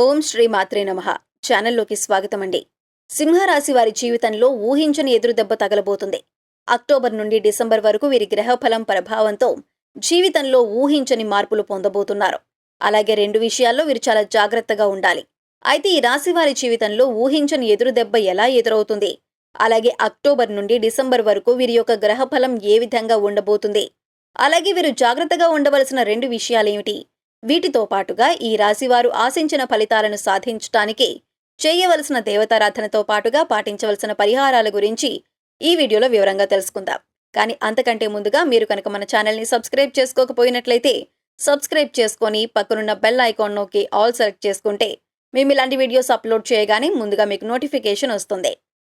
ఓం శ్రీ మాత్రే నమః. ఛానల్లోకి స్వాగతమండి. సింహరాశి వారి జీవితంలో ఊహించని ఎదురుదెబ్బ తగలబోతుంది. అక్టోబర్ నుండి డిసెంబర్ వరకు వీరి గ్రహఫలం ప్రభావంతో జీవితంలో ఊహించని మార్పులు పొందబోతున్నారు. అలాగే రెండు విషయాల్లో వీరు చాలా జాగ్రత్తగా ఉండాలి. అయితే ఈ రాశి వారి జీవితంలో ఊహించని ఎదురుదెబ్బ ఎలా ఎదురవుతుంది, అలాగే అక్టోబర్ నుండి డిసెంబర్ వరకు వీరి యొక్క గ్రహఫలం ఏ విధంగా ఉండబోతుంది, అలాగే వీరు జాగ్రత్తగా ఉండవలసిన రెండు విషయాలేమిటి, వీటితో పాటుగా ఈ రాశివారు ఆశించిన ఫలితాలను సాధించటానికి చేయవలసిన దేవతారాధనతో పాటుగా పాటించవలసిన పరిహారాల గురించి ఈ వీడియోలో వివరంగా తెలుసుకుందాం. కానీ అంతకంటే ముందుగా మీరు కనుక మన ఛానల్ని సబ్స్క్రైబ్ చేసుకోకపోయినట్లయితే సబ్స్క్రైబ్ చేసుకొని పక్కనున్న బెల్ ఐకాన్ నొక్కి ఆల్ సెలెక్ట్ చేసుకుంటే మేము ఇలాంటి వీడియోస్ అప్లోడ్ చేయగానే ముందుగా మీకు నోటిఫికేషన్ వస్తుంది.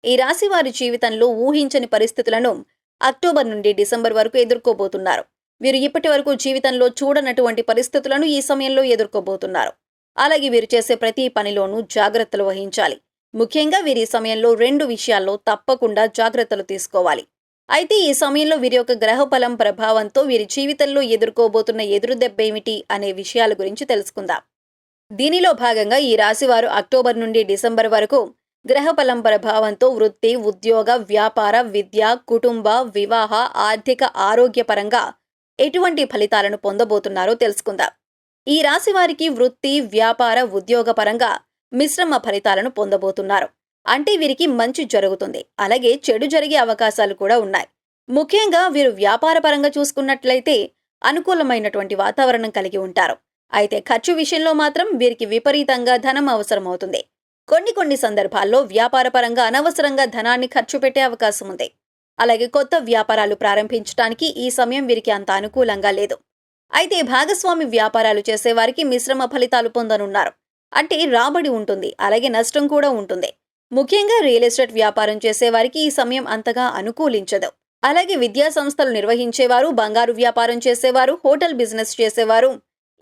ఈ రాశి వారి జీవితంలో ఊహించని పరిస్థితులను అక్టోబర్ నుండి డిసెంబర్ వరకు ఎదుర్కోబోతున్నారు. వీరు ఇప్పటి వరకు జీవితంలో చూడనటువంటి పరిస్థితులను ఈ సమయంలో ఎదుర్కోబోతున్నారు. అలాగే వీరు చేసే ప్రతి పనిలోనూ జాగ్రత్తలు వహించాలి. ముఖ్యంగా వీరి సమయంలో రెండు విషయాల్లో తప్పకుండా జాగ్రత్తలు తీసుకోవాలి. అయితే ఈ సమయంలో వీరి యొక్క గ్రహఫలం ప్రభావంతో వీరి జీవితంలో ఎదుర్కోబోతున్న ఎదురుదెబ్బేమిటి అనే విషయాల గురించి తెలుసుకుందాం. దీనిలో భాగంగా ఈ రాశివారు అక్టోబర్ నుండి డిసెంబర్ వరకు గ్రహఫలం ప్రభావంతో వృత్తి, ఉద్యోగ, వ్యాపార, విద్య, కుటుంబ, వివాహ, ఆర్థిక, ఆరోగ్యపరంగా ఎటువంటి ఫలితాలను పొందబోతున్నారో తెలుసుకుందాం. ఈ రాశి వారికి వృత్తి, వ్యాపార, ఉద్యోగ పరంగా మిశ్రమ ఫలితాలను పొందబోతున్నారు. అంటే వీరికి మంచి జరుగుతుంది, అలాగే చెడు జరిగే అవకాశాలు కూడా ఉన్నాయి. ముఖ్యంగా వీరు వ్యాపార పరంగా చూసుకున్నట్లయితే అనుకూలమైనటువంటి వాతావరణం కలిగి ఉంటారు. అయితే ఖర్చు విషయంలో మాత్రం వీరికి విపరీతంగా ధనం అవసరమవుతుంది. కొన్ని సందర్భాల్లో వ్యాపార పరంగా అనవసరంగా ధనాన్ని ఖర్చు పెట్టే అవకాశం ఉంది. అలాగే కొత్త వ్యాపారాలు ప్రారంభించడానికి ఈ సమయం వీరికి అంత అనుకూలంగా లేదు. అయితే భాగస్వామి వ్యాపారాలు చేసేవారికి మిశ్రమ ఫలితాలు పొందనున్నారు. అంటే రాబడి ఉంటుంది, అలాగే నష్టం కూడా ఉంటుంది. ముఖ్యంగా రియల్ ఎస్టేట్ వ్యాపారం చేసేవారికి ఈ సమయం అంతగా అనుకూలించదు. అలాగే విద్యా సంస్థలు నిర్వహించేవారు, బంగారు వ్యాపారం చేసేవారు, హోటల్ బిజినెస్ చేసేవారు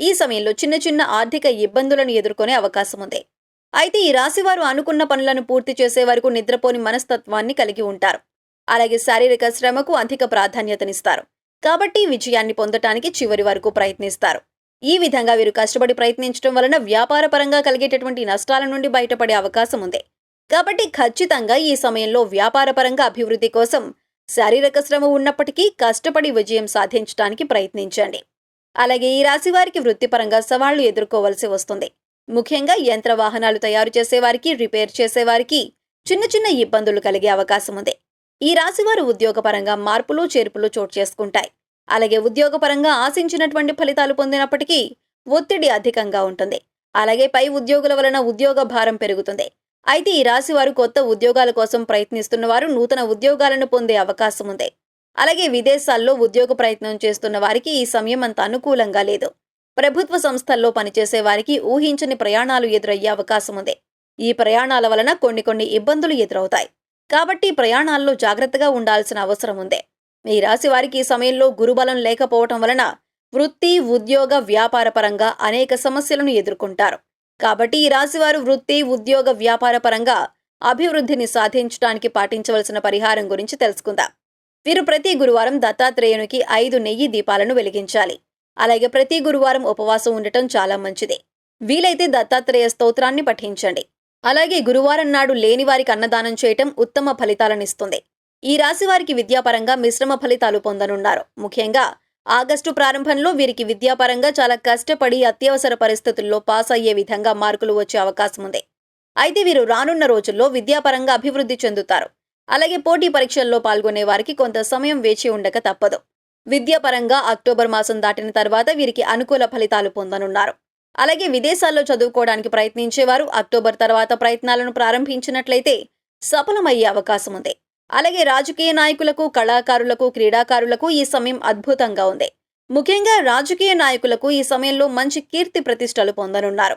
ఈ సమయంలో చిన్న ఆర్థిక ఇబ్బందులను ఎదుర్కొనే అవకాశం ఉంది. అయితే ఈ రాశివారు అనుకున్న పనులను పూర్తి చేసే వరకు నిద్రపోని మనస్తత్వాన్ని కలిగి ఉంటారు. అలాగే శారీరక శ్రమకు అధిక ప్రాధాన్యతనిస్తారు. కాబట్టి విజయాన్ని పొందటానికి చివరి వరకు ప్రయత్నిస్తారు. ఈ విధంగా వీరు కష్టపడి ప్రయత్నించడం వలన వ్యాపార పరంగా కలిగేటటువంటి నష్టాల నుండి బయటపడే అవకాశం ఉంది. కాబట్టి ఖచ్చితంగా ఈ సమయంలో వ్యాపార పరంగా అభివృద్ధి కోసం శారీరక శ్రమ ఉన్నప్పటికీ కష్టపడి విజయం సాధించడానికి ప్రయత్నించండి. అలాగే ఈ రాశి వారికి వృత్తిపరంగా సవాళ్లు ఎదుర్కోవలసి వస్తుంది. ముఖ్యంగా యంత్ర వాహనాలు తయారు చేసేవారికి, రిపేర్ చేసేవారికి చిన్న ఇబ్బందులు కలిగే అవకాశం ఉంది. ఈ రాశివారు ఉద్యోగపరంగా మార్పులు, చేర్పులు చోటు చేసుకుంటాయి. అలాగే ఉద్యోగపరంగా ఆశించినటువంటి ఫలితాలు పొందినప్పటికీ ఒత్తిడి అధికంగా ఉంటుంది. అలాగే పై ఉద్యోగుల వలన ఉద్యోగ భారం పెరుగుతుంది. అయితే ఈ రాశివారు కొత్త ఉద్యోగాల కోసం ప్రయత్నిస్తున్న వారు నూతన ఉద్యోగాలను పొందే అవకాశం ఉంది. అలాగే విదేశాల్లో ఉద్యోగ ప్రయత్నం చేస్తున్న వారికి ఈ సమయం అంత అనుకూలంగా లేదు. ప్రభుత్వ సంస్థల్లో పనిచేసే వారికి ఊహించని ప్రయాణాలు ఎదురయ్యే అవకాశం ఉంది. ఈ ప్రయాణాల వలన కొన్ని ఇబ్బందులు ఎదురవుతాయి. కాబట్టి ప్రయాణాల్లో జాగ్రత్తగా ఉండాల్సిన అవసరం ఉంది. ఈ రాశి వారికి ఈ సమయంలో గురుబలం లేకపోవటం వలన వృత్తి, ఉద్యోగ, వ్యాపార పరంగా అనేక సమస్యలను ఎదుర్కొంటారు. కాబట్టి ఈ రాశివారు వృత్తి, ఉద్యోగ, వ్యాపార పరంగా అభివృద్ధిని సాధించడానికి పాటించవలసిన పరిహారం గురించి తెలుసుకుందాం. వీరు ప్రతి గురువారం దత్తాత్రేయునికి 5 నెయ్యి దీపాలను వెలిగించాలి. అలాగే ప్రతి గురువారం ఉపవాసం ఉండటం చాలా మంచిది. వీలైతే దత్తాత్రేయ స్తోత్రాన్ని పఠించండి. అలాగే గురువారం నాడు లేని వారికి అన్నదానం చేయటం ఉత్తమ ఫలితాలనిస్తుంది. ఈ రాశి వారికి విద్యాపరంగా మిశ్రమ ఫలితాలు పొందనున్నారు. ముఖ్యంగా ఆగస్టు ప్రారంభంలో వీరికి విద్యాపరంగా చాలా కష్టపడి అత్యవసర పరిస్థితుల్లో పాస్ అయ్యే విధంగా మార్కులు వచ్చే అవకాశం ఉంది. అయితే వీరు రానున్న రోజుల్లో విద్యాపరంగా అభివృద్ధి చెందుతారు. అలాగే పోటీ పరీక్షల్లో పాల్గొనే వారికి కొంత సమయం వేచి ఉండక తప్పదు. విద్యాపరంగా అక్టోబర్ మాసం దాటిన తర్వాత వీరికి అనుకూల ఫలితాలు పొందనున్నారు. అలాగే విదేశాల్లో చదువుకోవడానికి ప్రయత్నించేవారు అక్టోబర్ తర్వాత ప్రయత్నాలను ప్రారంభించినట్లయితే సఫలమయ్యే అవకాశం ఉంది. అలాగే రాజకీయ నాయకులకు, కళాకారులకు, క్రీడాకారులకు ఈ సమయం అద్భుతంగా ఉంది. ముఖ్యంగా రాజకీయ నాయకులకు ఈ సమయంలో మంచి కీర్తి ప్రతిష్టలు పొందనున్నారు.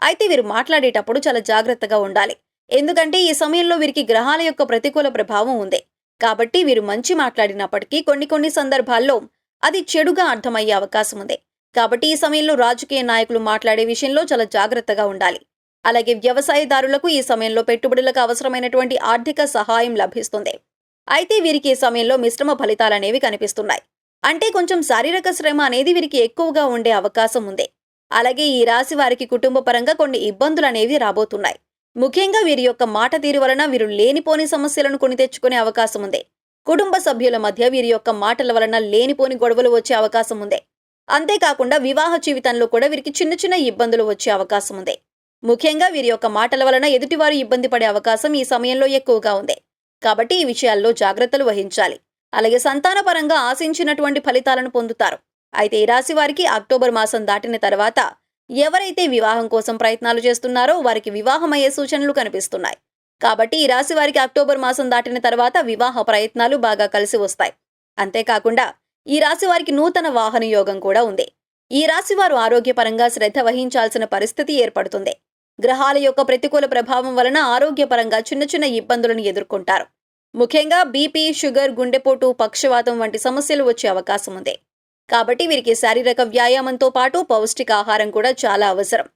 అయితే వీరు మాట్లాడేటప్పుడు చాలా జాగ్రత్తగా ఉండాలి. ఎందుకంటే ఈ సమయంలో వీరికి గ్రహాల యొక్క ప్రతికూల ప్రభావం ఉంది. కాబట్టి వీరు మంచి మాట్లాడినప్పటికీ కొన్ని సందర్భాల్లో అది చెడుగా అర్థమయ్యే అవకాశం ఉంది. కాబట్టి ఈ సమయంలో రాజకీయ నాయకులు మాట్లాడే విషయంలో చాలా జాగ్రత్తగా ఉండాలి. అలాగే వ్యవసాయదారులకు ఈ సమయంలో పెట్టుబడులకు అవసరమైనటువంటి ఆర్థిక సహాయం లభిస్తుంది. అయితే వీరికి ఈ సమయంలో మిశ్రమ ఫలితాలనేవి కనిపిస్తున్నాయి. అంటే కొంచెం శారీరక శ్రమ అనేది వీరికి ఎక్కువగా ఉండే అవకాశం ఉంది. అలాగే ఈ రాశి వారికి కుటుంబ పరంగా కొన్ని ఇబ్బందులు అనేవి రాబోతున్నాయి. ముఖ్యంగా వీరి యొక్క మాట తీరు వలన వీరు లేనిపోని సమస్యలను కొని తెచ్చుకునే అవకాశం ఉంది. కుటుంబ సభ్యుల మధ్య వీరి యొక్క మాటల వలన లేనిపోని గొడవలు వచ్చే అవకాశం ఉంది. అంతేకాకుండా వివాహ జీవితంలో కూడా వీరికి చిన్న చిన్న ఇబ్బందులు వచ్చే అవకాశం ఉంది. ముఖ్యంగా వీరి యొక్క మాటల వలన ఎదుటివారు ఇబ్బంది పడే అవకాశం ఈ సమయంలో ఎక్కువగా ఉంది. కాబట్టి ఈ విషయాల్లో జాగ్రత్తలు వహించాలి. అలాగే సంతానపరంగా ఆశించినటువంటి ఫలితాలను పొందుతారు. అయితే ఈ రాశి వారికి అక్టోబర్ మాసం దాటిన తర్వాత ఎవరైతే వివాహం కోసం ప్రయత్నాలు చేస్తున్నారో వారికి వివాహమయ్యే సూచనలు కనిపిస్తున్నాయి. కాబట్టి ఈ రాశి వారికి అక్టోబర్ మాసం దాటిన తర్వాత వివాహ ప్రయత్నాలు బాగా కలిసి వస్తాయి. అంతేకాకుండా ఈ రాశి వారికి నూతన వాహన యోగం కూడా ఉంది. ఈ రాశి వారు ఆరోగ్యపరంగా శ్రద్ధ వహించాల్సిన పరిస్థితి ఏర్పడుతుంది. గ్రహాల యొక్క ప్రతికూల ప్రభావం వలన ఆరోగ్యపరంగా చిన్న చిన్న ఇబ్బందులను ఎదుర్కొంటారు. ముఖ్యంగా బీపీ, షుగర్, గుండెపోటు, పక్షవాతం వంటి సమస్యలు వచ్చే అవకాశం ఉంది. కాబట్టి వీరికి శారీరక వ్యాయామంతో పాటు పౌష్టికాహారం కూడా చాలా అవసరం.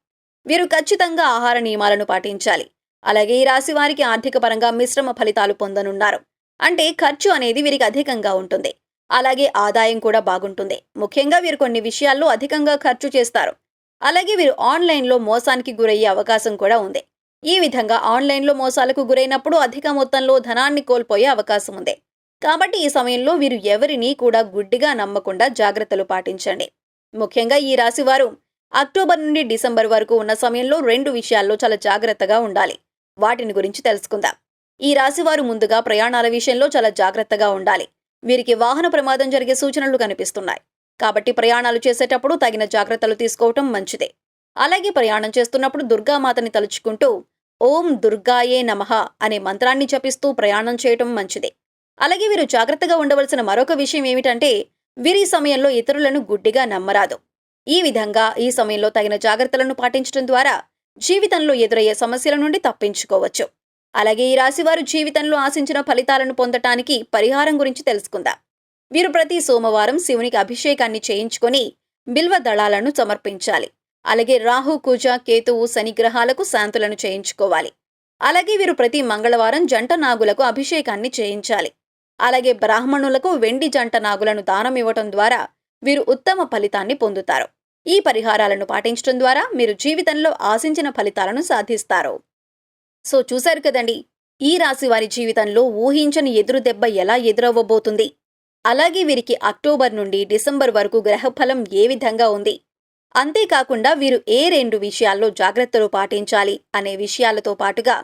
వీరు ఖచ్చితంగా ఆహార నియమాలను పాటించాలి. అలాగే ఈ రాశి వారికి ఆర్థిక పరంగా మిశ్రమ ఫలితాలు పొందనున్నారు. అంటే ఖర్చు అనేది వీరికి అధికంగా ఉంటుంది. అలాగే ఆదాయం కూడా బాగుంటుంది. ముఖ్యంగా వీరు కొన్ని విషయాల్లో అధికంగా ఖర్చు చేస్తారు. అలాగే వీరు ఆన్లైన్లో మోసానికి గురయ్యే అవకాశం కూడా ఉంది. ఈ విధంగా ఆన్లైన్లో మోసాలకు గురైనప్పుడు అధిక మొత్తంలో ధనాన్ని కోల్పోయే అవకాశం ఉంది. కాబట్టి ఈ సమయంలో వీరు ఎవరిని కూడా గుడ్డిగా నమ్మకుండా జాగ్రత్తలు పాటించండి. ముఖ్యంగా ఈ రాశి వారు అక్టోబర్ నుండి డిసెంబర్ వరకు ఉన్న సమయంలో 2 విషయాల్లో చాలా జాగ్రత్తగా ఉండాలి. వాటిని గురించి తెలుసుకుందాం. ఈ రాశి వారు ముందుగా ప్రయాణాల విషయంలో చాలా జాగ్రత్తగా ఉండాలి. వీరికి వాహన ప్రమాదం జరిగే సూచనలు కనిపిస్తున్నాయి. కాబట్టి ప్రయాణాలు చేసేటప్పుడు తగిన జాగ్రత్తలు తీసుకోవటం మంచిదే. అలాగే ప్రయాణం చేస్తున్నప్పుడు దుర్గామాతని తలుచుకుంటూ ఓం దుర్గాయే నమః అనే మంత్రాన్ని జపిస్తూ ప్రయాణం చేయటం మంచిదే. అలాగే వీరు జాగ్రత్తగా ఉండవలసిన మరొక విషయం ఏమిటంటే వీరి సమయంలో ఇతరులను గుడ్డిగా నమ్మరాదు. ఈ విధంగా ఈ సమయంలో తగిన జాగ్రత్తలను పాటించడం ద్వారా జీవితంలో ఎదురయ్యే సమస్యల నుండి తప్పించుకోవచ్చు. అలాగే ఈ రాశివారు జీవితంలో ఆశించిన ఫలితాలను పొందటానికి పరిహారం గురించి తెలుసుకుందాం. వీరు ప్రతి సోమవారం శివునికి అభిషేకాన్ని చేయించుకొని బిల్వ దళాలను సమర్పించాలి. అలాగే రాహు, కుజ, కేతువు, శని గ్రహాలకు శాంతులను చేయించుకోవాలి. అలాగే వీరు ప్రతి మంగళవారం జంట నాగులకు అభిషేకాన్ని చేయించాలి. అలాగే బ్రాహ్మణులకు వెండి జంట నాగులను దానం ఇవ్వటం ద్వారా వీరు ఉత్తమ ఫలితాన్ని పొందుతారు. ఈ పరిహారాలను పాటించడం ద్వారా మీరు జీవితంలో ఆశించిన ఫలితాలను సాధిస్తారు. సో చూశారు కదండి, ఈ రాశి వారి జీవితంలో ఊహించని ఎదురు దెబ్బ ఎలా ఎదురవ్వబోతుంది, అలాగే వీరికి అక్టోబర్ నుండి డిసెంబర్ వరకు గ్రహఫలం ఏ విధంగా ఉంది, అంతేకాకుండా వీరు ఏ 2 విషయాల్లో జాగ్రత్తలు పాటించాలి అనే విషయాలతో పాటుగా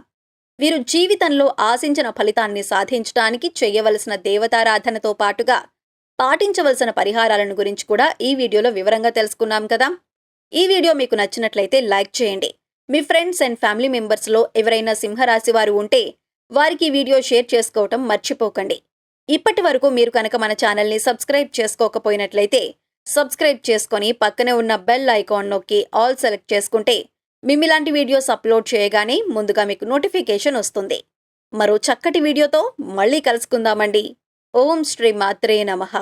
వీరు జీవితంలో ఆశించిన ఫలితాన్ని సాధించడానికి చేయవలసిన దేవతారాధనతో పాటుగా పాటించవలసిన పరిహారాలను గురించి కూడా ఈ వీడియోలో వివరంగా తెలుసుకున్నాం కదా. ఈ వీడియో మీకు నచ్చినట్లయితే లైక్ చేయండి. మీ ఫ్రెండ్స్ అండ్ ఫ్యామిలీ మెంబర్స్లో ఎవరైనా సింహరాశి వారు ఉంటే వారికి ఈ వీడియో షేర్ చేసుకోవటం మర్చిపోకండి. ఇప్పటి వరకు మీరు కనుక మన ఛానల్ని సబ్స్క్రైబ్ చేసుకోకపోయినట్లయితే సబ్స్క్రైబ్ చేసుకొని పక్కనే ఉన్న బెల్ ఐకాన్ నొక్కి ఆల్ సెలెక్ట్ చేసుకుంటే మిమ్మిలాంటి వీడియోస్ అప్లోడ్ చేయగానే ముందుగా మీకు నోటిఫికేషన్ వస్తుంది. మరో చక్కటి వీడియోతో మళ్ళీ కలుసుకుందామండి. ఓం శ్రీ మాత్రే నమః.